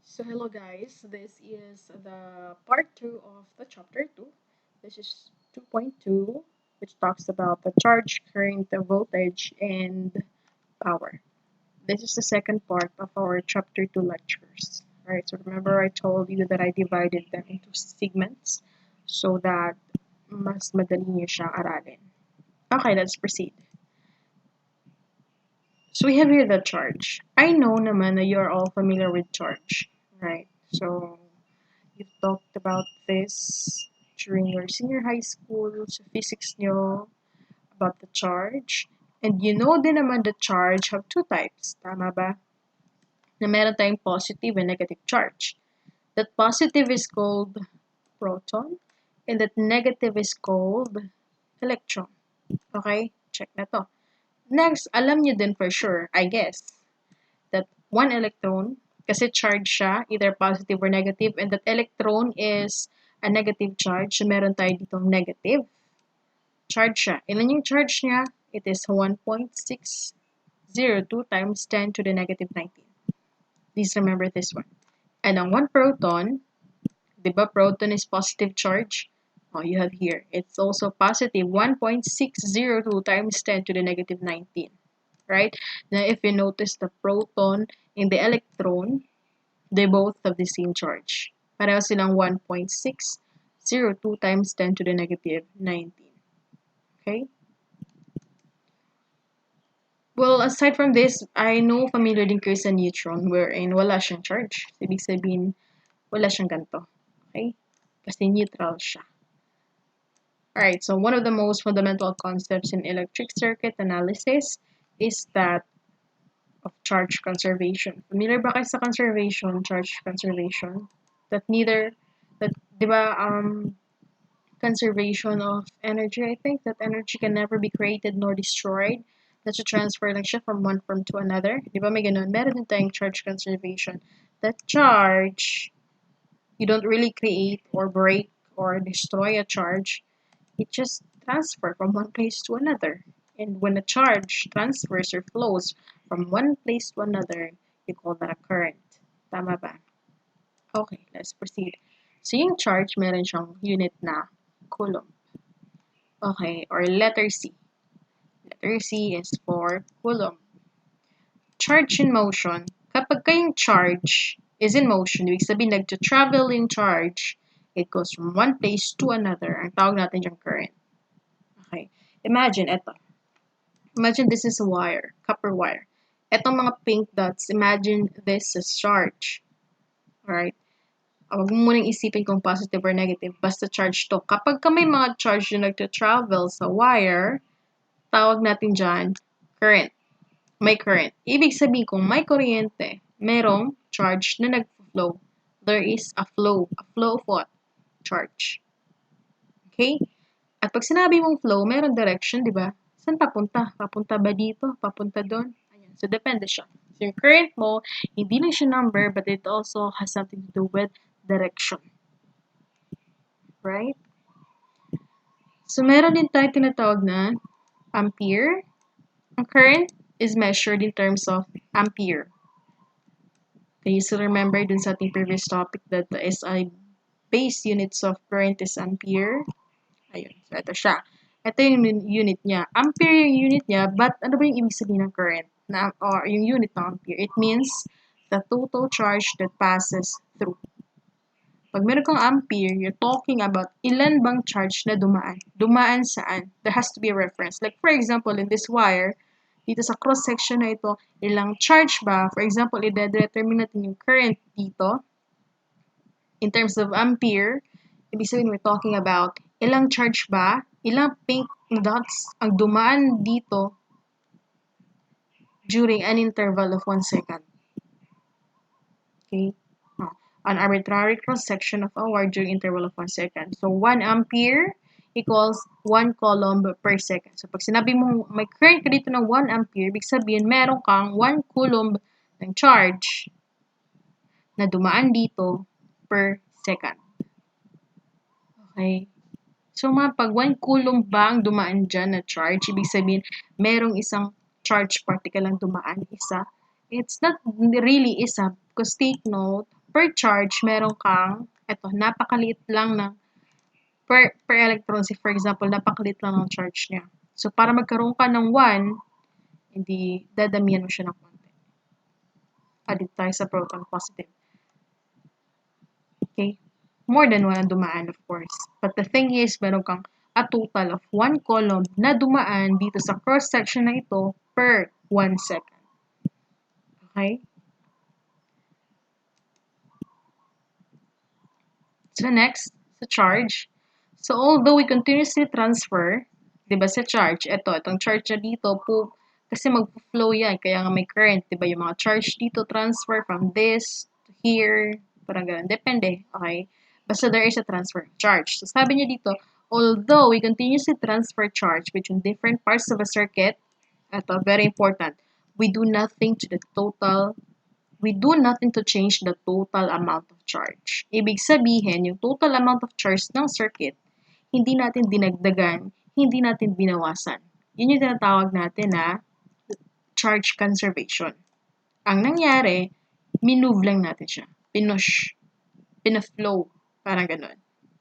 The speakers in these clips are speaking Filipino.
So hello guys, this is the part 2 of the chapter 2. This is 2.2, which talks about the charge, current, the voltage, and power. This is the second part of our chapter 2 lectures. Alright, so remember I told you that I divided them into segments so that mas madali niyo siyang aralin. Okay, let's proceed. So we have here the charge. I know naman na you're all familiar with charge, right? So you've talked about this during your senior high school sa physics nyo about the charge. And you know din naman the charge have two types, tama ba? Na meron tayong positive and negative charge. That positive is called proton and that negative is called electron. Okay? Check na to. Next, alam nyo din for sure, I guess, that one electron, kasi charge siya, either positive or negative, and that electron is a negative charge, so meron tayo ditong negative charge siya. Ilan yung charge niya? It is 1.602 times 10 to the negative 19. Please remember this one. And ang one proton, di ba proton is positive charge? Oh, you have here. It's also positive 1.602 times 10 to the negative 19. Right? Now, if you notice the proton and the electron, they both have the same charge. Pareho silang 1.602 times 10 to the negative 19. Okay? Well, aside from this, I know familiar din kayo sa neutron wherein wala siyang charge. Ibig sabihin, wala siyang ganito. Okay? Kasi neutral siya. Alright, so one of the most fundamental concepts in electric circuit analysis is that of charge conservation. Familiar ba kayo sa conservation, charge conservation? That neither, that, di ba, conservation of energy, I think, that energy can never be created nor destroyed. That siya transfer lang siya from one form to another. Di ba may ganun? Meron din tayong charge conservation. That charge, you don't really create or break or destroy a charge. It just transfer from one place to another. And when a charge transfers or flows from one place to another, you call that a current. Tama ba? Okay, let's proceed. So yung charge, meron siyang unit na coulomb. Okay, or letter C. Letter C is for coulomb. Charge in motion. Kapag kayong charge is in motion, ibig sabihin nagto-travel yung charge, it goes from one place to another. Ang tawag natin yung current. Okay. Imagine, eto. Imagine this is a wire, copper wire. Etong mga pink dots, imagine this is charge. Alright? Huwag mo munang isipin kung positive or negative. Basta charge to. Kapag ka may mga charge na nagto-travel sa wire, tawag natin dyan, current. May current. Ibig sabihin kung may kuryente, merong charge na nag-flow. There is a flow. A flow of what? Charge. Okay? At pag sinabi mong flow, merong direction, di ba? Saan papunta? Papunta ba dito? Papunta doon? Ayan. So, depende siya. So, yung current mo, hindi lang siya number, but it also has something to do with direction. Right? So, meron din tayo tinatawag na ampere. Ang current is measured in terms of ampere. Can you still remember dun sa ating previous topic that the SI base units of current is ampere? Ayun. So, ito siya. Ito yung unit niya. Ampere yung unit niya, but ano ba yung ibig sabihin ng current? Or yung unit ng ampere? It means the total charge that passes through. Pag meron kang ampere, you're talking about ilan bang charge na dumaan. Dumaan saan? There has to be a reference. Like for example, in this wire, dito sa cross-section na ito, ilang charge ba? For example, i-determine natin yung current dito. In terms of ampere, ibig sabihin we're talking about ilang charge ba? Ilang pink dots ang dumaan dito during an interval of 1 second. Okay? An arbitrary cross-section of a wire during interval of 1 second. So, 1 ampere equals 1 coulomb per second. So, pag sinabi mo may current ka dito ng 1 ampere, ibig sabihin meron kang 1 coulomb ng charge na dumaan dito per second. Okay? So, pag 1 coulomb ba ang dumaan dyan na charge, ibig sabihin merong isang charge particle lang dumaan, isa. It's not really isa, because take note, per charge, meron kang, eto, napakaliit lang ng per electron. For example, napakaliit lang ng charge niya. So, para magkaroon ka ng 1, hindi, dadamihan mo siya ng konti. Dito tayo sa proton positive. Okay? More than 1 ang dumaan, of course. But the thing is, meron kang a total of 1 coulomb na dumaan dito sa cross-section na ito per 1 second. Okay? So next, sa charge. So although we continuously transfer, di ba sa charge, itong charge na dito, kasi mag-flow yan, kaya nga may current, di ba yung mga charge dito, transfer from this to here, parang ganun. Depende, okay? Basta there is a transfer of charge. So sabi niya dito, although we continuously transfer charge between different parts of a circuit, ito, very important, we do nothing to change the total amount of charge. Ibig sabihin, yung total amount of charge ng circuit, hindi natin dinagdagan, hindi natin binawasan. Yun yung tinatawag natin na charge conservation. Ang nangyari, minove lang natin siya. Pina-flow, parang ganun.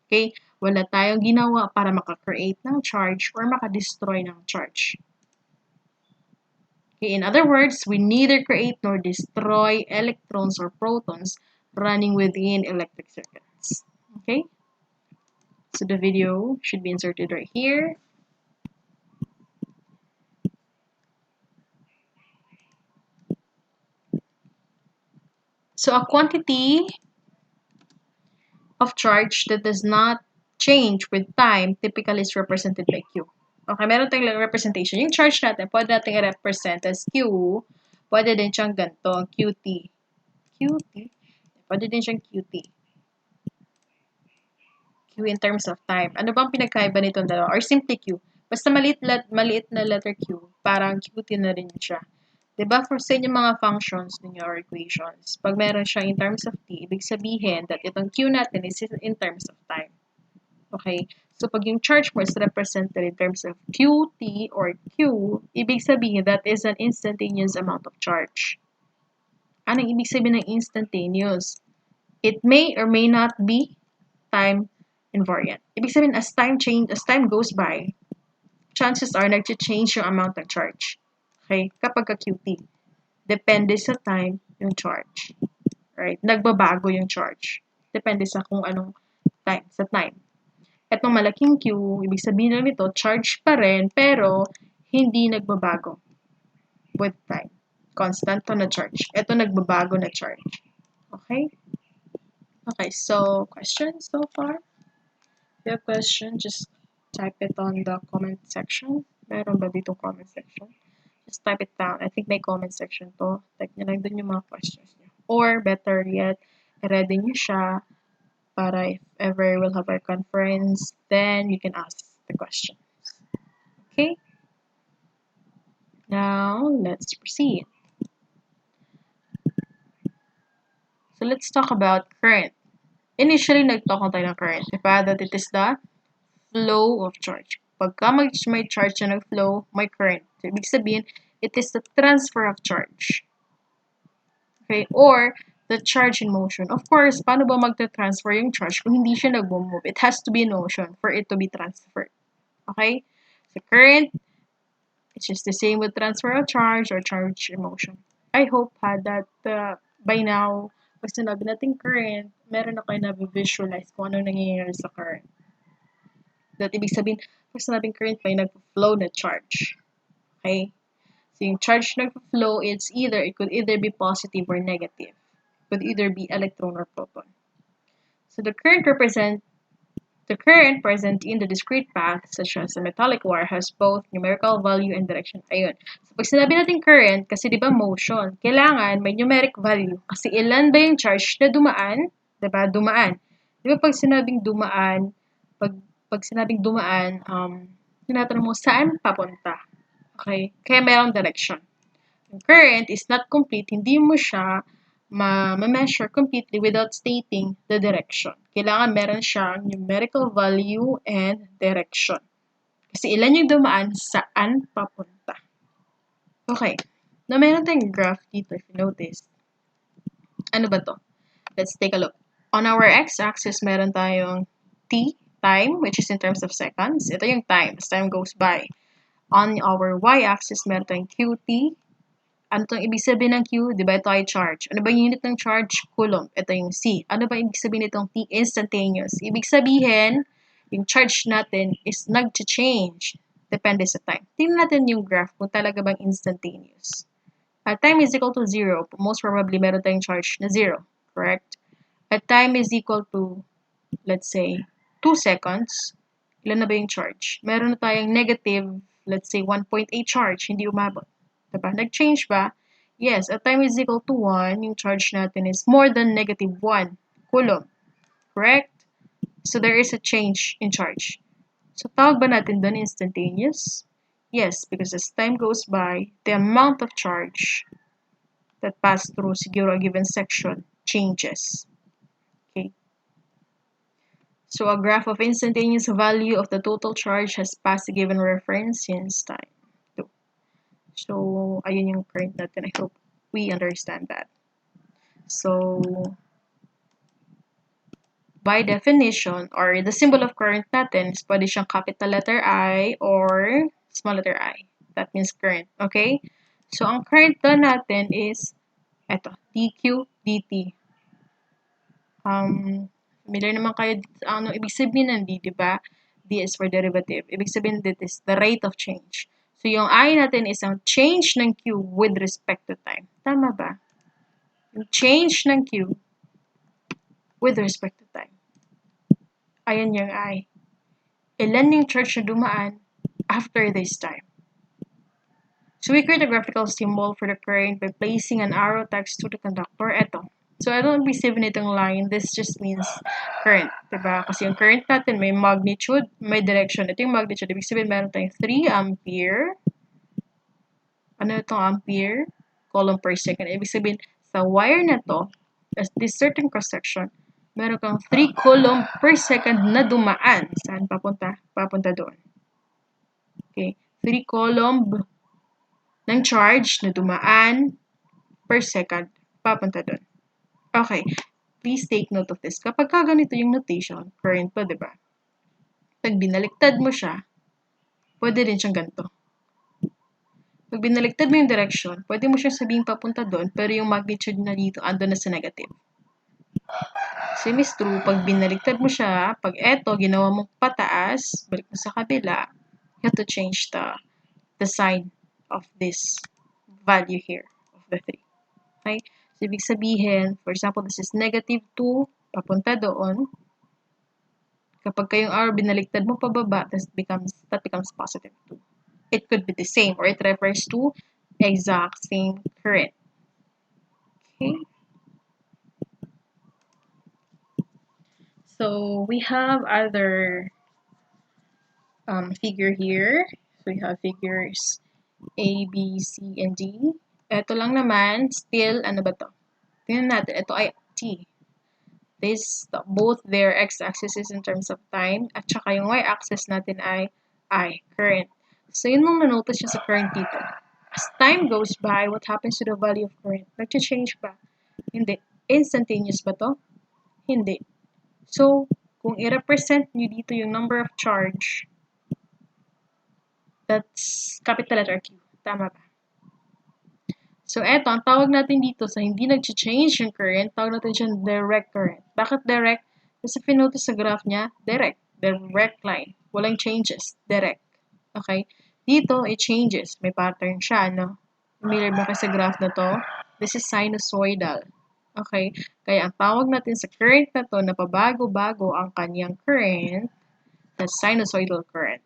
Okay? Wala tayong ginawa para maka-create ng charge or maka-destroy ng charge. Okay, in other words, we neither create nor destroy electrons or protons running within electric circuits. Okay? So the video should be inserted right here. So a quantity of charge that does not change with time typically is represented by Q. Okay, meron tayong representation. Yung charge natin, pwede natin i-represent as Q. Pwede din siyang ganito, QT. QT? Pwede din siyang QT. Q in terms of time. Ano bang pinagkaiba nitong dalawa? Or simply Q. Basta maliit na letter Q, parang QT na rin siya. Diba, for sa inyong mga functions ninyo or equations, pag meron siyang in terms of t, ibig sabihin that itong Q natin is in terms of time. Okay? So, pag yung charge mo is represented in terms of QT or Q, ibig sabihin that is an instantaneous amount of charge. Anong ibig sabihin ng instantaneous? It may or may not be time invariant. Ibig sabihin, as time goes by, chances are nag-change yung amount ng charge. Okay? Kapag ka-QT. Depende sa time yung charge. Right? Nagbabago yung charge. Depende sa kung anong time, sa time. Etong malaking Q, ibig sabihin lang nito, charge pa rin, pero hindi nagbabago with time. Constant to na charge. Ito nagbabago na charge. Okay? Okay, so questions so far? If you have question, just type it on the comment section. Meron ba dito comment section? Just type it down. I think may comment section to. Type nyo lang dun yung mga questions nyo. Or better yet, ready nyo siya para if ever we'll have our conference, then you can ask the questions. Okay? Now, let's proceed. So, let's talk about current. Initially, nag-talk tayo ng current. If that it is the flow of charge. Pagka may charge na nag-flow, may current. So, ibig sabihin, it is the transfer of charge. Okay? Or, the charge in motion. Of course, paano ba magta-transfer yung charge kung hindi siya nag-move? It has to be in motion for it to be transferred. Okay? So, current, it's just the same with transfer of charge or charge in motion. I hope that by now, pag sinabi natin current, meron na kayo na-visualize kung ano nangyayari sa current. That ibig sabihin, pag sinabing current, may nag-flow na charge. Okay? So, yung charge nag-flow, it could either be positive or negative. It could either be electron or proton. So, the current present in the discrete path, such as a metallic wire, has both numerical value and direction. Ayun. So, pag sinabi natin current, kasi di ba motion, kailangan may numeric value. Kasi ilan ba yung charge na dumaan? Diba? Dumaan. Di ba pag sinabing dumaan, pag sinabing dumaan, tinatanong mo, saan papunta? Okay? Kaya mayroong direction. Yung current is not complete, hindi mo siya ma-measure completely without stating the direction. Kailangan meron siyang numerical value and direction. Kasi ilan yung dumaan, saan papunta. Okay. Na meron tayong graph dito, if you notice. Ano ba to? Let's take a look. On our x-axis, meron tayong t, time, which is in terms of seconds. Ito yung time, as time goes by. On our y-axis, meron tayong qt. Ano itong ibig sabihin ng Q? Di ba ito ay charge? Ano ba yung unit ng charge? Coulomb. Ito yung C. Ano ba ibig sabihin nitong T? Instantaneous. Ibig sabihin, yung charge natin is nag-change. Depende sa time. Tingnan natin yung graph kung talaga bang instantaneous. At time is equal to 0. Most probably, meron tayong charge na 0. Correct? At time is equal to, let's say, 2 seconds. Ilan na ba yung charge? Meron na tayong negative, let's say, 1.8 charge. Hindi umabot. Diba? Nag-change ba? Yes, at time is equal to 1, yung charge natin is more than negative 1 coulomb. Correct? So there is a change in charge. So tawag ba natin doon instantaneous? Yes, because as time goes by, the amount of charge that passed through siguro a given section changes. Okay? So a graph of instantaneous value of the total charge has passed a given reference since time. So, ayun yung current natin. I hope we understand that. So, by definition, or the symbol of current natin is pwede siyang capital letter I or small letter I. That means current. Okay? So, ang current doon natin is eto, dq dt. Familiar naman kayo ano ibig sabihin ng d, di ba? D is for derivative. Ibig sabihin that is the rate of change. So, yung I natin is ang change ng Q with respect to time. Tama ba? Yung change ng Q with respect to time. Ayan yung I. Ilan yung charge na dumaan after this time. So, we create a graphical symbol for the current by placing an arrow text to the conductor. Eto. So, I don't receive itong line. This just means current. Diba? Kasi yung current natin may magnitude, may direction. Ito yung magnitude. Ibig sabihin, meron tayong 3 ampere. Ano itong ampere? Coulomb per second. Ibig sabihin, sa wire na to, as this certain cross-section, meron kang 3 coulomb per second na dumaan. Saan papunta? Papunta doon. Okay. 3 coulomb ng charge na dumaan per second. Papunta doon. Okay. Please take note of this. Kapag ganito yung notation, current pa, diba? Pag binaliktad mo siya, pwede rin siyang ganito. Pag binaliktad mo yung direction, pwede mo siyang sabihin papunta doon, pero yung magnitude na dito, andun na sa negative. Same is true, pag binaliktad mo siya, pag eto, ginawa mong pataas, balik mo sa kabila, you have to change the sign of this value here, of the 3. Okay? So, ibig sabihin, for example, this is negative 2, papunta doon. Kapag kayong arrow binaliktad mo pababa, that becomes positive 2. It could be the same, or it refers to exact same current. Okay. So we have other figure here. So we have figures A, B, C, and D. Ito lang naman, still, ano ba to? Tingnan natin, ito ay T. Both their x-axis is in terms of time, at saka yung y-axis natin ay I, current. So, yun mong na-notice nyo sa current dito. As time goes by, what happens to the value of current? Nag-change ba? Hindi. Instantaneous ba to? Hindi. So, kung i-represent nyo dito yung number of charge, that's capital letter Q. Tama ba? So, eto, ang tawag natin dito sa hindi nag-change yung current, tawag natin siya direct current. Bakit direct? Kasi pinotice sa graph niya, direct. Direct line. Walang changes. Direct. Okay? Dito, it changes. May pattern siya, no? Familiar ba kayo sa graph na to? This is sinusoidal. Okay? Kaya ang tawag natin sa current na to, na pabago-bago ang kanyang current, that's sinusoidal current.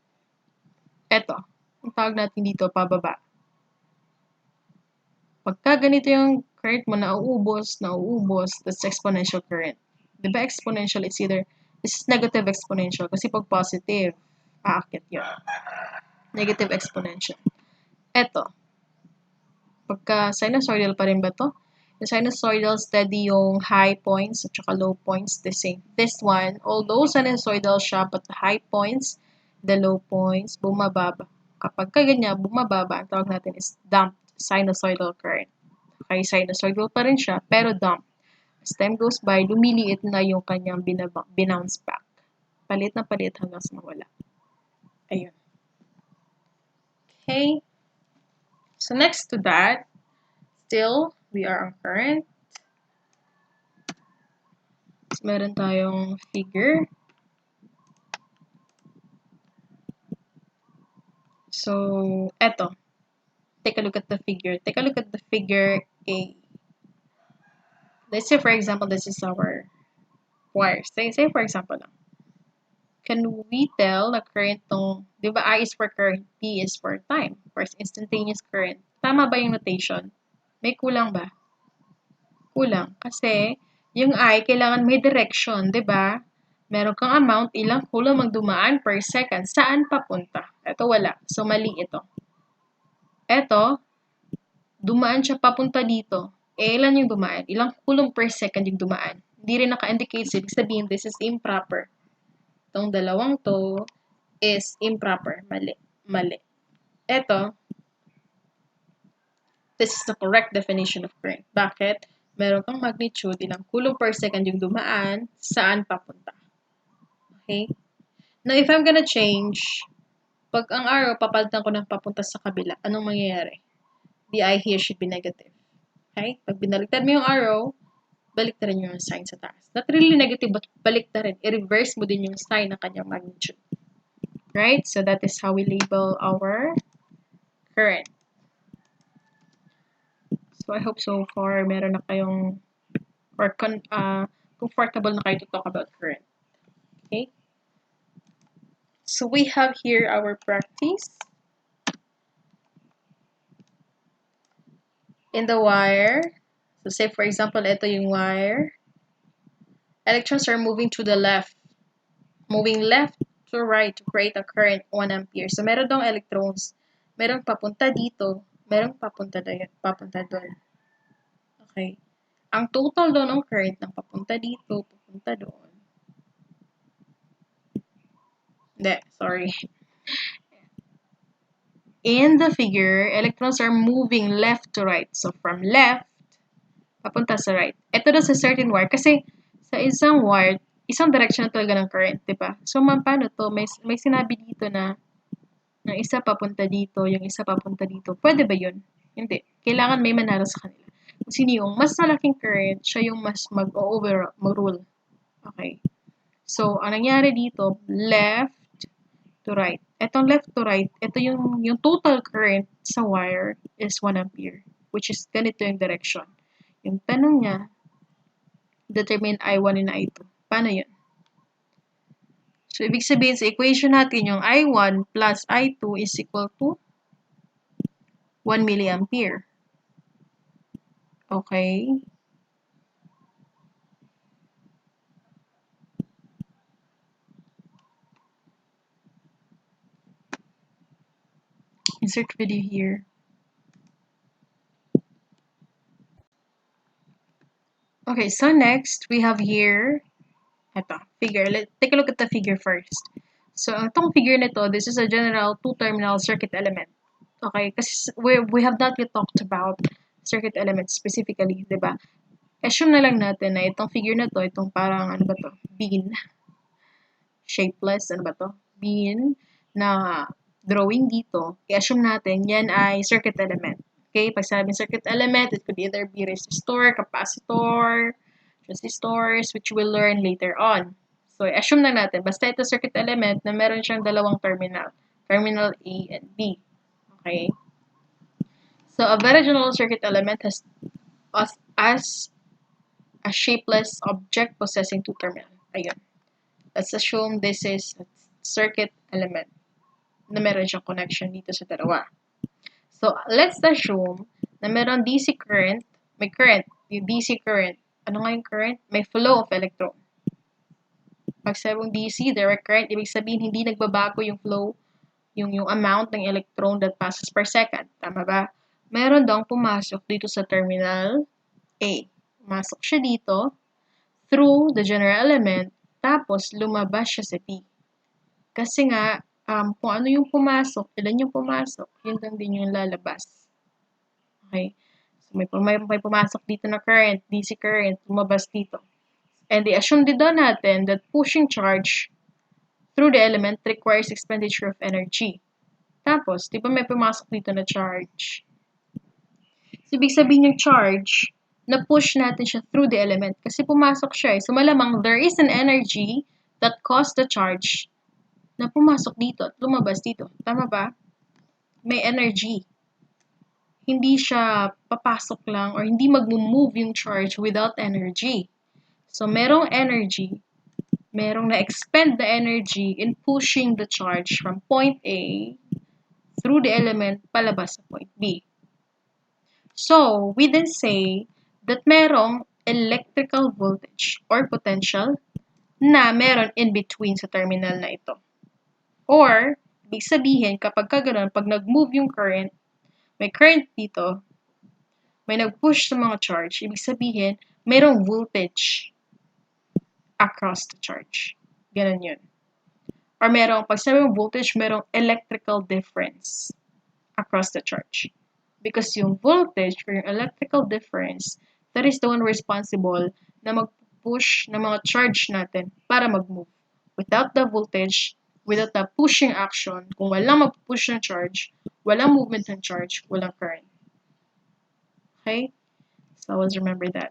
Eto, ang tawag natin dito, pababa. Pagka ganito yung current mo, nauubos, that's exponential current. Diba exponential, it's either, this is negative exponential, kasi pag positive, aakit yun. Negative exponential. Eto, pagka sinusoidal pa rin ba to? Yung sinusoidal, steady yung high points at saka low points, the same. This one, although sinusoidal siya, but the high points, the low points, bumababa. Kapag ganyan, bumababa, ang tawag natin is damped sinusoidal current. Okay, sinusoidal pa rin siya, pero damped. As time goes by, lumiliit na yung kanyang binounce back. Palit na palit hanggang sa mawala. Ayun. Okay. So next to that, still, we are on current. So, meron tayong figure. So, eto. Take a look at the figure. Take a look at the figure A. Let's say, for example, this is our wire. Say for example lang. Can we tell na current tong, di ba I is for current, P is for time, for instantaneous current. Tama ba yung notation? May kulang ba? Kulang. Kasi, yung I, kailangan may direction, di ba? Meron kang amount, ilang coulomb ang dumaan per second. Saan papunta? Ito wala. So, mali ito. Ito, dumaan siya papunta dito. Ilan yung dumaan? Ilang coulomb per second yung dumaan? Hindi rin naka-indicate. Ibig sabihin, this is improper. Itong dalawang to is improper. Mali. Mali. Ito, this is the correct definition of current. Bakit? Meron kang magnitude, ilang coulomb per second yung dumaan, saan papunta. Okay? Now, if I'm gonna change, pag ang arrow, papalitan ko ng papunta sa kabila, anong mangyayari? The I here should be negative. Okay? Pag binaliktad mo yung arrow, baliktarin yung sign sa taas. Not really negative, but baliktarin. I-reverse mo din yung sign ng kanyang magnitude. Right? So, that is how we label our current. So, I hope so far meron na kayong or comfortable na kayo to talk about current. Okay? So, we have here our practice. In the wire, so say for example, ito yung wire. Electrons are moving to the left. Moving left to right to create a current 1 ampere. So, meron dong electrons. Merong papunta dito. Merong papunta doon. Okay. Ang total doon ng current ng papunta dito, papunta doon. Hindi, sorry. In the figure, electrons are moving left to right. So, from left, papunta sa right. Ito na sa certain wire. Kasi, sa isang wire, isang direction na talaga ng current, diba? So, paano to? May sinabi dito na ng isa papunta dito, yung isa papunta dito. Pwede ba yun? Hindi. Kailangan may manalo sa kanila. Kung sino yung mas malaking current, siya yung mas mag-rule. Okay. So, ang nangyari dito, left to right. Etong left to right, ito yung total current sa wire is 1 ampere, which is ganito yung direction. Yung tanong niya, determine I1 and I2. Paano yun? So, ibig sabihin sa equation natin, yung I1 plus I2 is equal to 1 milliampere. Okay. Insert video here. Okay, so next, we have here, ito, figure. Let's take a look at the figure first. So, itong figure nito, this is a general two-terminal circuit element. Okay, kasi we have not yet talked about circuit elements specifically, di ba? Assume na lang natin na itong figure na to, itong parang, ano ba to? Bean. Shapeless, ano ba to? Bean na drawing dito. I-assume natin, yan ay circuit element. Okay, pag sabing circuit element, it could either be resistor, capacitor, transistors, which we'll learn later on. So, assume na natin, basta ito circuit element na meron siyang dalawang terminal. Terminal A and B. Okay? So, a very general circuit element has as a shapeless object possessing two terminals. Ayun. Let's assume this is a circuit element na meron siyang connection dito sa dalawa. So, let's assume na meron DC current, may current, yung DC current. Ano nga yung current? May flow of electron. Pag sabong DC, direct current, ibig sabihin hindi nagbabago yung flow, yung amount ng electron that passes per second. Tama ba? Meron daw pumasok dito sa terminal A. Pumasok siya dito through the general element, tapos lumabas siya sa P. Kasi nga, kung ano yung pumasok, ilan yung pumasok, yun lang din yung lalabas. Okay? So, So, may pumasok dito na current, DC current, lumabas dito. And i-assume din daw natin that pushing charge through the element requires expenditure of energy. Tapos, di ba may pumasok dito na charge? So, ibig sabihin yung charge, na-push natin siya through the element kasi pumasok siya eh. So, malamang there is an energy that caused the charge na pumasok dito at lumabas dito. Tama ba? May energy. Hindi siya papasok lang or hindi mag-move yung charge without energy. So, merong energy, merong na-expend the energy in pushing the charge from point A through the element palabas sa point B. So, we then say that merong electrical voltage or potential na meron in between sa terminal na ito. Or, ibig sabihin, kapag gano'n, pag nag-move yung current, may current dito, may nag-push sa mga charge, ibig sabihin, merong voltage across the charge. Ganun yun. Or merong, pag sabi mong voltage, merong electrical difference across the charge. Because yung voltage or yung electrical difference, that is the one responsible na mag-push ng mga charge natin para mag-move. Without the voltage, without the pushing action, kung walang mag-push ng charge, walang movement ng charge, walang current. Okay? So always remember that.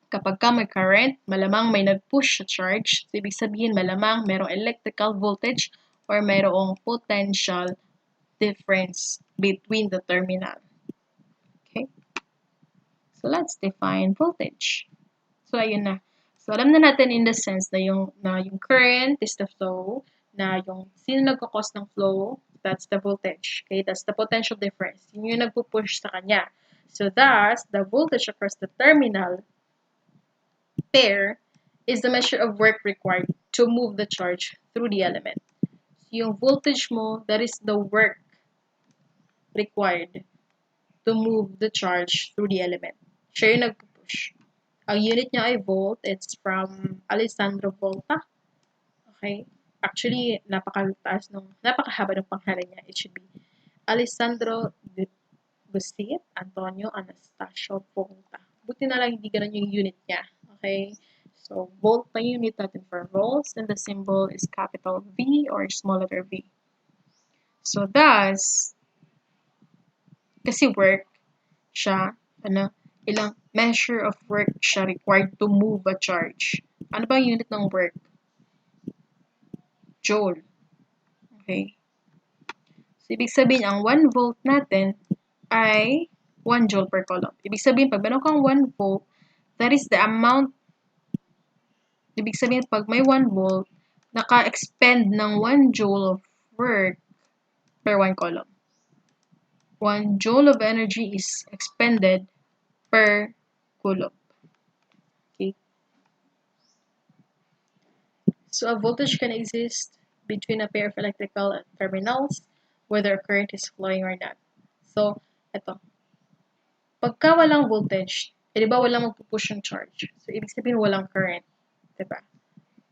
Kapag ka may current, malamang may nag-push sa charge. So, ibig sabihin, malamang merong electrical voltage or merong potential difference between the terminal. Okay? So, let's define voltage. So, ayun na. So, alam na natin in the sense na yung current is the flow, na yung sino nagkakos ng flow, that's the voltage. Okay? That's the potential difference. Yun yung nagpupush sa kanya. So, thus, the voltage across the terminal pair is the measure of work required to move the charge through the element. So, yung voltage mo, that is the work required to move the charge through the element. Siya yung nagpupush. Ang unit niya ay volt. It's from Alessandro Volta. Okay? Actually, napakahaba ng pangalan niya. It should be Alessandro Gustit Antonio Anastasio Volta. Buti na lang hindi ganun yung unit niya. Okay? So, volt na unit natin for volts, and the symbol is capital V or small letter V. So, thus, kasi work siya, ilang measure of work siya required to move a charge. Ano ba yung unit ng work? Joule. Okay? So, ibig sabihin, ang 1 volt natin ay 1 joule per coulomb. Ibig sabihin, pag meron kang 1 volt, that is the amount. Ibig sabihin, pag may 1 volt, naka-expend ng 1 joule of work per 1 coulomb. 1 joule of energy is expended per coulomb. Okay? So, a voltage can exist between a pair of electrical terminals, whether a current is flowing or not. So, ito. Pagka walang voltage, di ba walang magpupush yung charge? So, ibig sabihin walang current. Diba?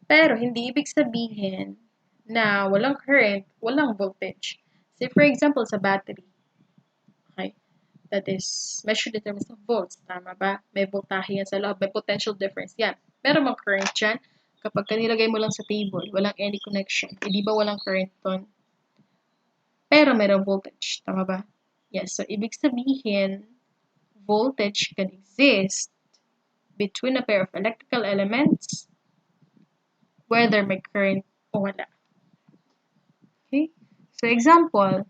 Pero, hindi ibig sabihin na walang current, walang voltage. Say, for example, sa battery. Okay? That is measured in terms of volts. Tama ba? May voltahe yan sa loob. May potential difference. Yan. Pero mang current yan. Kapag kanilagay mo lang sa table, walang any connection. Di ba walang current ton? Pero mayroong voltage. Tama ba? Yes. So, ibig sabihin, voltage can exist between a pair of electrical elements whether may current o wala. Okay? So, example,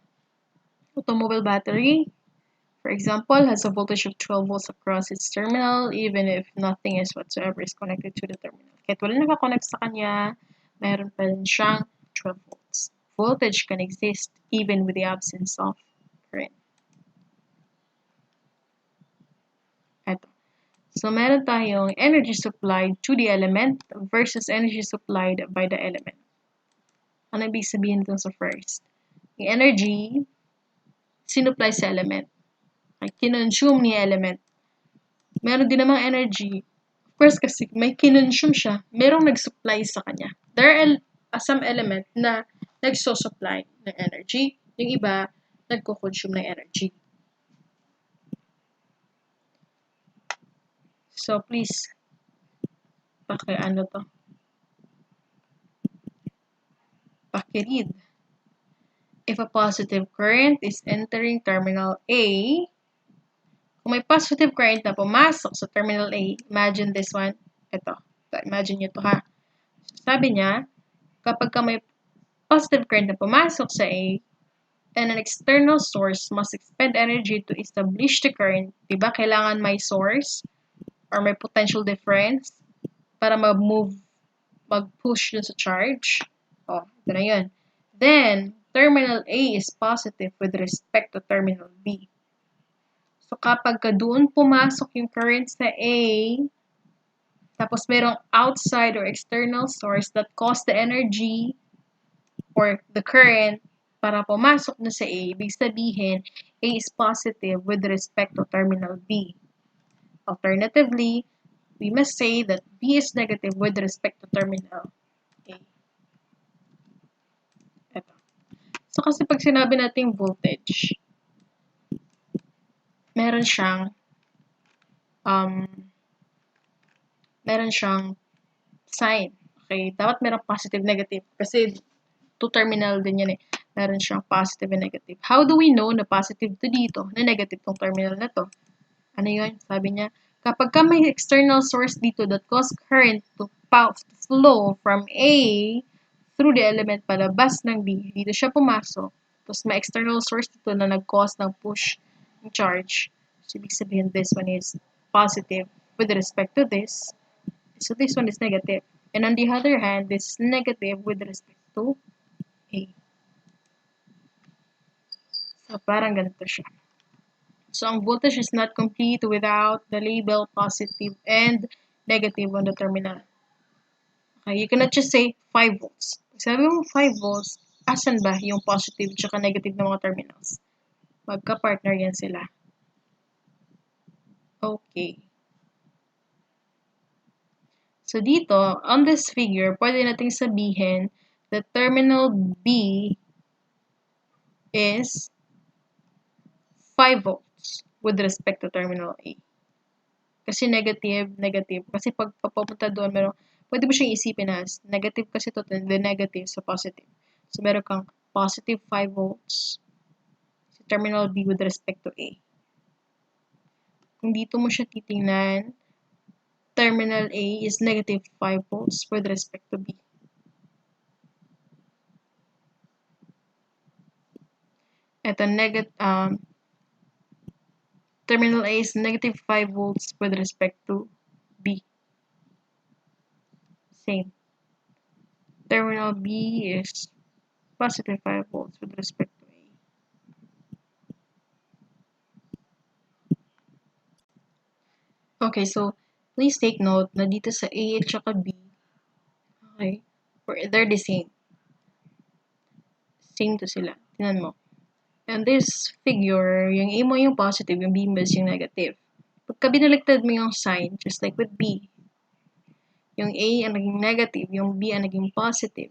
automobile battery, for example, has a voltage of 12 volts across its terminal even if nothing is whatsoever is connected to the terminal. Kahit wala nakakonect sa kanya, mayroon pa rin siyang 12 volts. Voltage can exist even with the absence of current. Ito. So, meron tayong energy supplied to the element versus energy supplied by the element. Ano ibig sabihin dito sa first? Yung energy, sinupply sa element. Ay, kinonsume ni element. Meron din namang energy. Of course, kasi may kinonsume siya, merong nag-supply sa kanya. There are some element na nagso-supply ng energy. Yung iba, nagko-consume ng energy. So, please, ano to? Pakiread. If a positive current is entering terminal A, kung may positive current na pumasok sa terminal A, imagine this one. Ito. Imagine nyo to ha. Sabi niya, kapag may positive current na pumasok sa A, and an external source must expend energy to establish the current, diba? Kailangan may source or may potential difference para mag-push dun sa charge. Oh, ito na yun. Then, terminal A is positive with respect to terminal B. So, kapag doon pumasok yung current sa A, tapos merong outside or external source that cause the energy or the current para pumasok na sa A, ibig sabihin, A is positive with respect to terminal B. Alternatively, we must say that B is negative with respect to terminal A. Ito. So, kasi pag sinabi natin voltage, meron siyang sign. Okay? Dapat merong positive, negative. Kasi two-terminal din yan eh. Meron siyang positive and negative. How do we know na positive to dito, na negative tong terminal na to? Ano yun? Sabi niya, kapag may external source dito that cause current to flow from A through the element palabas ng B, dito siya pumasok, tapos may external source dito na nag-cause ng push ng charge. So, ibig sabihin, this one is positive with respect to this. So, this one is negative. And on the other hand, this is negative with respect to A. So, parang ganito siya. So, ang voltage is not complete without the label positive and negative on the terminal. Okay, you cannot just say 5 volts. Pag sabi mo 5 volts, asan ba yung positive at negative ng mga terminals? Magka-partner yan sila. Okay. So, dito, on this figure, pwede nating sabihin that terminal B is 5 volts with respect to terminal A. Kasi negative, negative. Kasi pag papunta doon, pwede mo siyang isipin as negative kasi to, then negative sa positive. So, meron kang positive 5 volts sa terminal B with respect to A. Kung dito mo siya titingnan, terminal A is negative 5 volts with respect to B. Ito, terminal A is negative 5 volts with respect to B. Same. Terminal B is positive 5 volts with respect to A. Okay, so please take note na dito sa A at saka B, okay, they're the same. Same to sila. Tingnan mo. And this figure, yung A mo yung positive, yung B mo is yung negative. Pagka binaliktad mo yung sign, just like with B, yung A ang naging negative, yung B ang naging positive,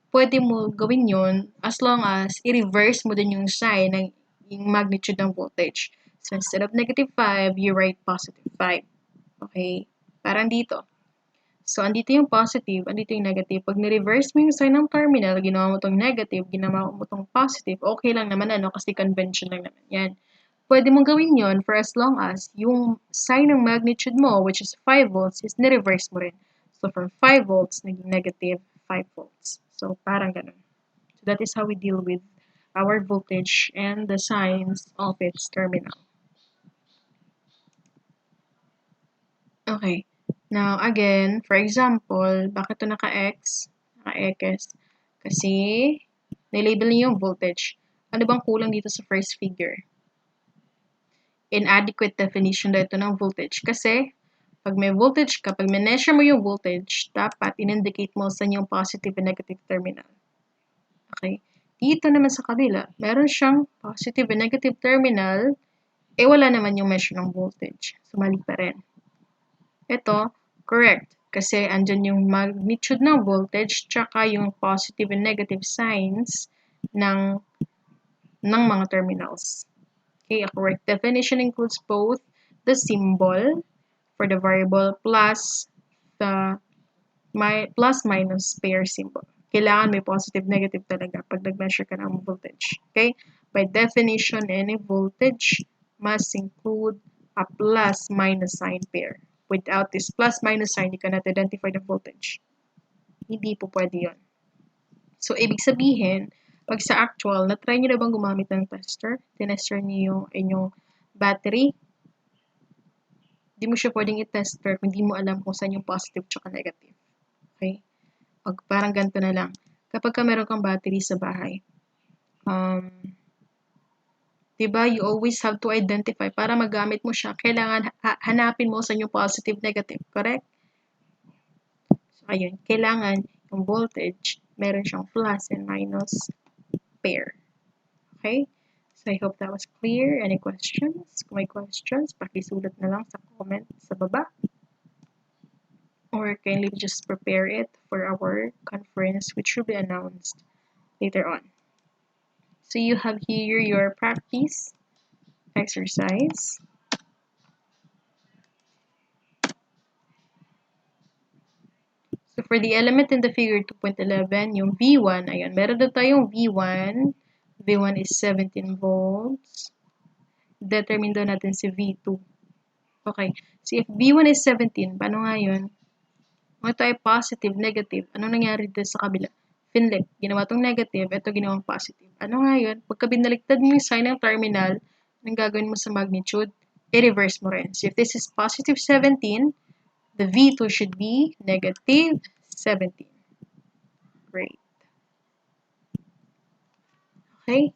pwede mo gawin yun as long as i-reverse mo din yung sign ng yung magnitude ng voltage. So, instead of negative 5, you write positive 5. Okay? Parang dito. So, andito yung positive, andito yung negative. Pag ni-reverse mo yung sign ng terminal, ginawa mo tong negative, ginawa mo tong positive, okay lang naman ano, kasi convention lang naman yan. Pwede mong gawin yon for as long as yung sign ng magnitude mo, which is 5 volts, is ni-reverse mo rin. So, from 5 volts, naging negative 5 volts. So, parang ganun. So, that is how we deal with our voltage and the signs of its terminal. Okay. Now, again, for example, bakit ito naka-X? Naka-X. Kasi, nilabel niyo yung voltage. Ano bang kulang dito sa first figure? Inadequate definition na ito ng voltage. Kasi, pag may voltage ka, pag measure mo yung voltage, dapat in-indicate mo saan yung positive and negative terminal. Okay? Dito naman sa kabila, meron siyang positive and negative terminal, wala naman yung measure ng voltage. So, mali pa rin. Ito, correct. Kasi andyan yung magnitude ng voltage tsaka yung positive and negative signs ng mga terminals. Okay, a correct definition includes both the symbol for the variable plus the plus minus pair symbol. Kailangan may positive negative talaga pag nag-measure ka ng voltage. Okay? By definition, any voltage must include a plus minus sign pair. Without this plus minus sign, you cannot identify the voltage. Hindi po pwede yun. So, ibig sabihin, pag sa actual, na-try nyo na bang gumamit ng tester? Tinester nyo yung inyong battery? Hindi mo siya pwedeng i-tester kung hindi mo alam kung saan yung positive tsaka negative. Okay? Parang ganito na lang. Kapag meron kang battery sa bahay, diba, you always have to identify para magamit mo siya. Kailangan hanapin mo sa yung positive, negative. Correct? So, ayun. Kailangan yung voltage, meron siyang plus and minus pair. Okay? So, I hope that was clear. Any questions? Kung may questions, pakisulat na lang sa comment sa baba. Or kindly just prepare it for our conference, which will be announced later on. So you have here your practice exercise. So for the element in the figure 2.11, yung V1, ayun, meron na tayong V1. V1 is 17 volts. Determine daw natin si V2. Okay. So if V1 is 17, paano nga yun? Kung ito ay positive, negative, ano nangyari dito sa kabila? Finlip, ginawa itong negative, ito ginawang positive. Ano nga yun? Pagka binaliktad mo yung sign ng terminal, anong gagawin mo sa magnitude? I-reverse mo rin. So if this is positive 17, the V2 should be negative 17. Great. Okay?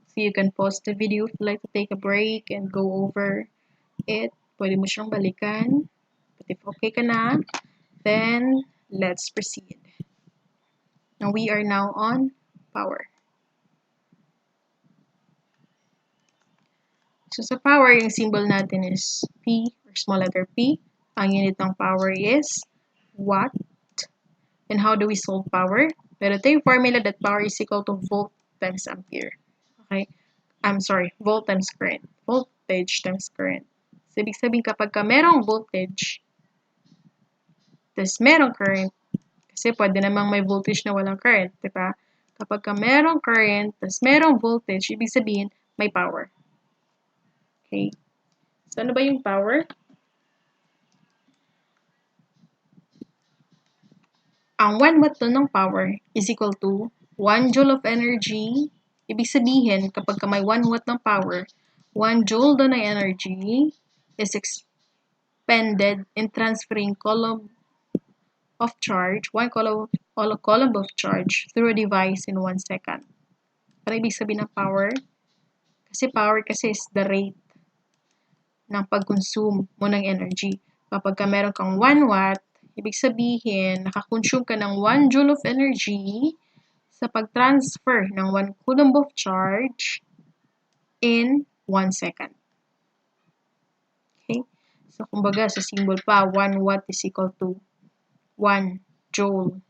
So you can pause the video if you like to take a break and go over it. Pwede mo siyang balikan. But if okay ka na, then let's proceed. Now we are now on power. So sa power, yung symbol natin is P or small letter P. Ang unit ng power is watt. And how do we solve power? Meron tayong formula that power is equal to volt times ampere. Okay? I'm sorry, volt times current. Voltage times current. So, ibig sabihin kapag merong voltage, tapos merong current, kasi pwede namang may voltage na walang current, diba? Kapag merong current, tapos merong voltage, ibig sabihin may power. Okay? So, ano ba yung power? Ang 1 watt ng power is equal to 1 joule of energy. Ibig sabihin, kapag may 1 watt ng power, 1 joule doon ng energy is expended in transferring coulomb of charge, 1 coulomb of charge through a device in 1 second. Ano ibig sabihin ng power? Kasi power kasi is the rate ng pag-consume mo ng energy. Kapag meron kang 1 watt, ibig sabihin, nakakonsume ka ng 1 joule of energy sa pag-transfer ng 1 coulomb of charge in 1 second. Okay? So, kumbaga, sa symbol pa, 1 watt is equal to 1 joule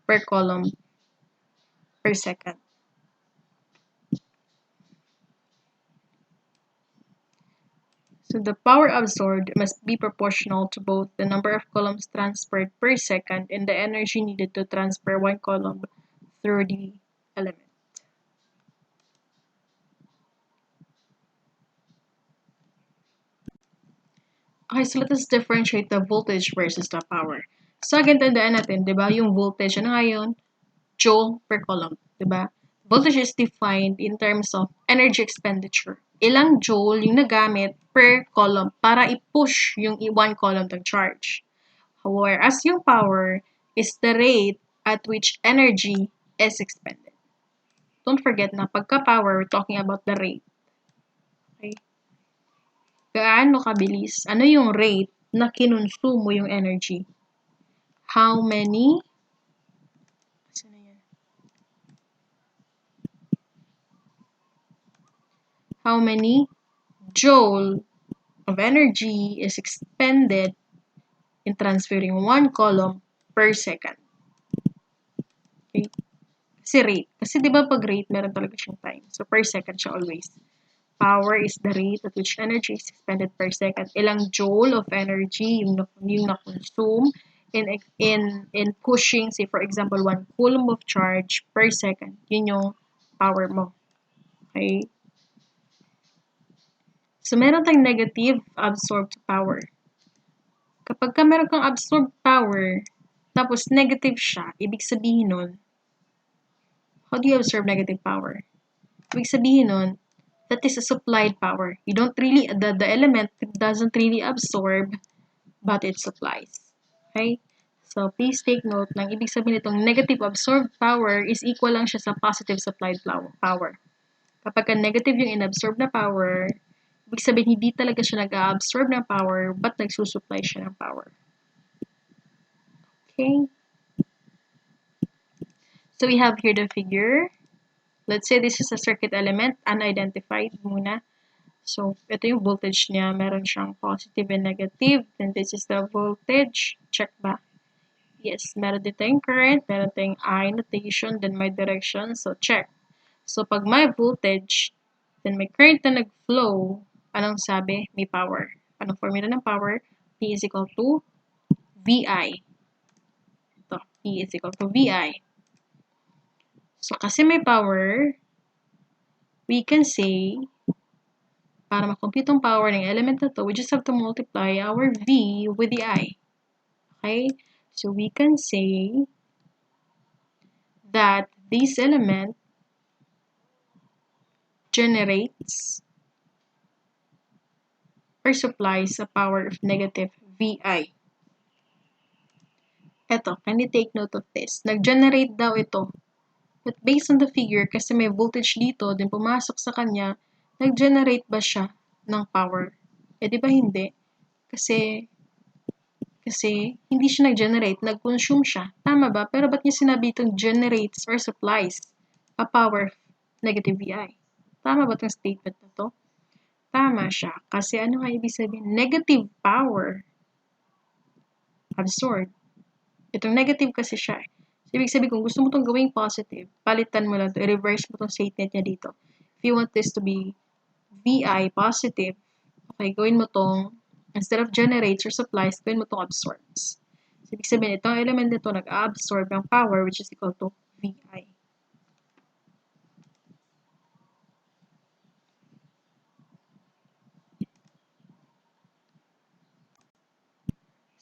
per coulomb per second. So, the power absorbed must be proportional to both the number of coulombs transferred per second and the energy needed to transfer 1 coulomb through the element. Okay, so let us differentiate the voltage versus the power. So, again, tandaan natin, di ba, yung voltage, ano nga yun? Joule per coulomb, di ba? Voltage is defined in terms of energy expenditure. Ilang joule yung nagamit per coulomb para i-push yung 1 coulomb ng charge. Whereas yung power is the rate at which energy is expended. Don't forget na pagka-power, we're talking about the rate. Okay? Gaano kabilis? Ano yung rate na kinonsumo yung energy? How many? How many joule of energy is expended in transferring 1 coulomb per second? Okay? Kasi rate. Kasi di ba pag rate, meron talaga siyang time. So, per second siya always. power is the rate at which energy is expended per second. Ilang joule of energy yung na-consume in pushing, say for example, 1 coulomb of charge per second. Yun yung power mo. Okay? So, meron tayong negative absorbed power. Kapag meron kang absorbed power, tapos negative siya, ibig sabihin nun, how do you absorb negative power? Ibig sabihin nun, that is a supplied power. You don't really, the element doesn't really absorb, but it supplies. Okay? So, please take note ng ibig sabihin nitong negative absorbed power is equal lang siya sa positive supplied power. Kapag negative yung inabsorb na power, ibig sabihin hindi talaga siya nag-absorb ng power, but nagsusupply siya ng power. Okay? So, we have here the figure. Let's say this is a circuit element, unidentified muna. So, ito yung voltage niya. Meron siyang positive and negative. Then, this is the voltage. Check ba? Yes, meron din tayong current. Meron tayong I notation. Then, may direction. So, check. So, pag may voltage, then may current na nag-flow, anong sabi? May power. Anong formula ng power? P is equal to VI. Ito, P is equal to VI. So, kasi may power, we can say, para makompute ang power ng element na to, we just have to multiply our V with the I. Okay? So, we can say that this element generates or supplies a power of negative VI. Eto, can you take note of this? Nag-generate daw ito. But based on the figure, kasi may voltage dito, din pumasok sa kanya, nag-generate ba siya ng power? Eh, di ba hindi? Kasi hindi siya nag-generate, nag-consume siya. Tama ba? Pero ba't niya sinabi itong generates or supplies a power of negative VI? Tama ba itong statement na to? Tama siya. Kasi ano nga ibig sabihin? Negative power absorbed. Itong negative kasi siya. So, ibig sabihin, kung gusto mo itong gawing positive, palitan mo lang ito, i-reverse mo itong statement niya dito. If you want this to be VI positive, okay, gawin mo itong, instead of generates or supplies, gawin mo itong absorbs. So, ibig sabihin, itong element nito nag-absorb ng power, which is equal to VI.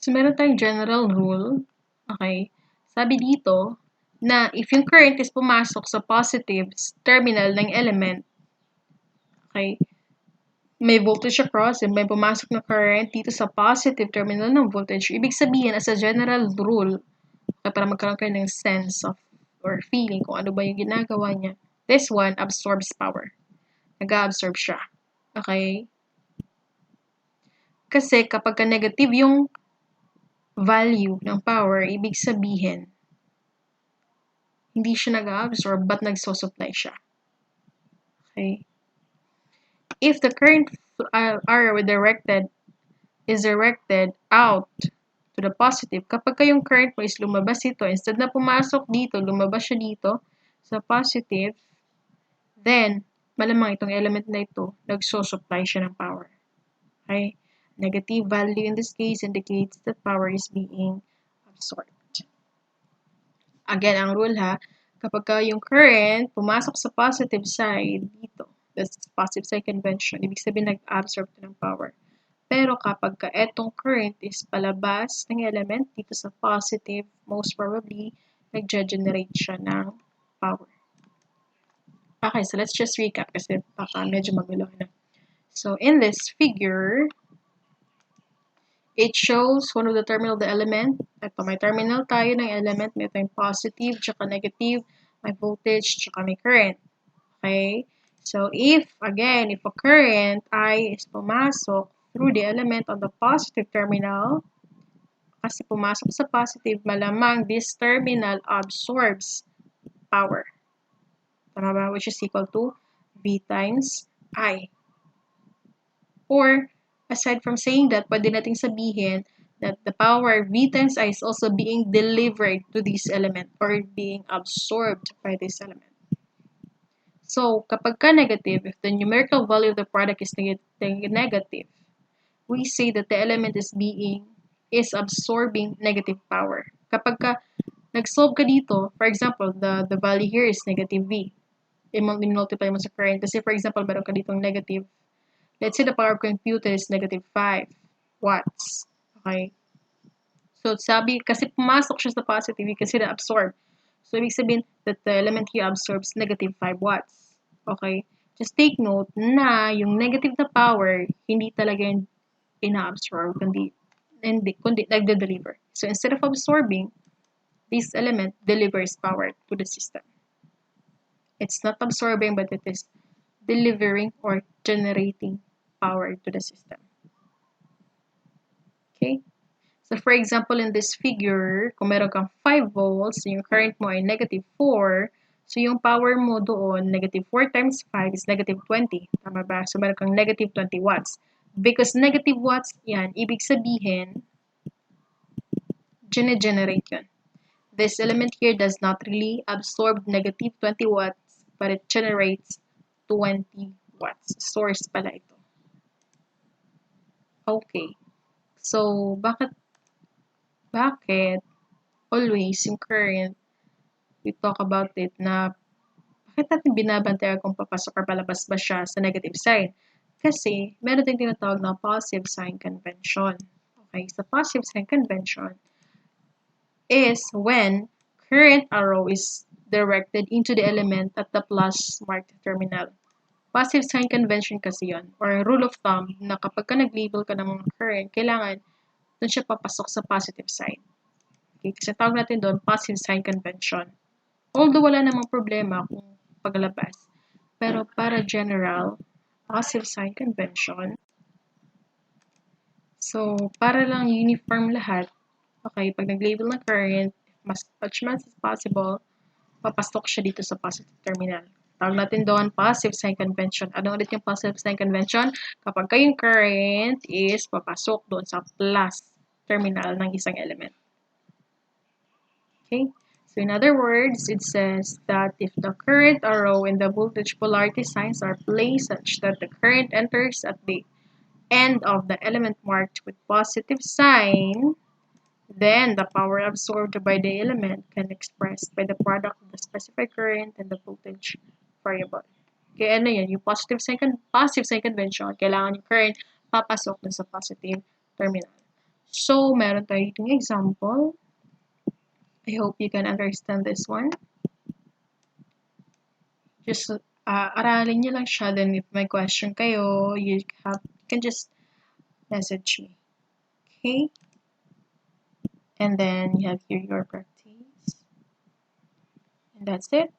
So, meron tayong general rule. Okay. Sabi dito, na if yung current is pumasok sa positive terminal ng element, okay, may voltage across and may pumasok na current dito sa positive terminal ng voltage. Ibig sabihin, as a general rule, okay, para magkaroon kayo ng sense of or feeling kung ano ba yung ginagawa niya, this one absorbs power. Nag-absorb siya. Okay? Kasi kapag negative yung value ng power, ibig sabihin, hindi siya nag-absorb but nagsosupply siya. Okay? If the current are is directed out to the positive, kapag yung current mo is lumabas dito, instead na pumasok dito, lumabas siya dito sa positive, then, malamang itong element na ito, nagsosupply siya ng power. Okay? Negative value in this case indicates that power is being absorbed. Again, ang rule ha, kapag yung current pumasok sa positive side dito, that's positive side convention, ibig sabihin nag-absorb ito ng power. Pero kapag etong current is palabas ng element dito sa positive, most probably, nag-generate siya ng power. Okay, so let's just recap kasi baka medyo magulo na. So, in this figure, it shows one of the terminal of the element. Ito, may terminal tayo ng element. May tayong positive, tsaka negative, may voltage, tsaka may current. Okay? So, if a current I is pumasok through the element on the positive terminal, kasi pumasok sa positive, malamang this terminal absorbs power. Tama ba? Which is equal to V times I. Or, aside from saying that, pwede nating sabihin that the power V times I is also being delivered to this element or being absorbed by this element. So, kapag ka negative, if the numerical value of the product is negative, we say that the element is absorbing negative power. Kapag ka nag-solve ka dito, for example, the value here is negative V. I-multiply mo sa current. Kasi for example, meron ka ditong negative. Let's say the power of computer is negative 5 watts. Okay? So, sabi, kasi pumasok siya sa positive, kasi na-absorb. So, ibig sabihin that the element here absorbs negative 5 watts. Okay? Just take note na yung negative na power, hindi talaga yung ina-absorb, kundi nagde-deliver. So, instead of absorbing, this element delivers power to the system. It's not absorbing, but it is delivering or generating power to the system. Okay? So, for example, in this figure, kung meron kang 5 volts, yung current mo ay negative 4, so yung power mo doon, negative 4 times 5 is negative 20. Tama ba? So, meron kang negative 20 watts. Because negative watts, yan, ibig sabihin, generate yun. This element here does not really absorb negative 20 watts, but it generates 20 watts. Source pala ito. Okay. So, bakit always yung current, we talk about it na bakit natin binabantayan kung papasok or palabas ba siya sa negative sign? Kasi, meron din tinatawag na positive sign convention. Okay, sa positive sign convention is when current arrow is directed into the element at the plus marked terminal. Positive sign convention kasi yon or rule of thumb na kapag ka nag-label ka ng mga current, kailangan dun siya papasok sa positive sign. Okay, kasi tawag natin doon positive sign convention. Although wala namang problema kung paglabas. Pero para general, positive sign convention. So, para lang uniform lahat, okay, pag nag-label ng current, as much as possible, papasok siya dito sa positive terminal. Tawag natin doon positive sign convention. Ano ulit yung positive sign convention? Kapag kayong current is papasok doon sa plus terminal ng isang element. Okay? So in other words, it says that if the current arrow and the voltage polarity signs are placed such that the current enters at the end of the element marked with positive sign, then the power absorbed by the element can be expressed by the product of the specified current and the voltage variable. Kaya ano yan, yung positive sign convention, kailangan yung current papasok na sa positive terminal. So, meron tayo itong example. I hope you can understand this one. Just aralin nyo lang siya. Then if may question kayo, you can just message me. Okay? And then you have here your practice. And that's it.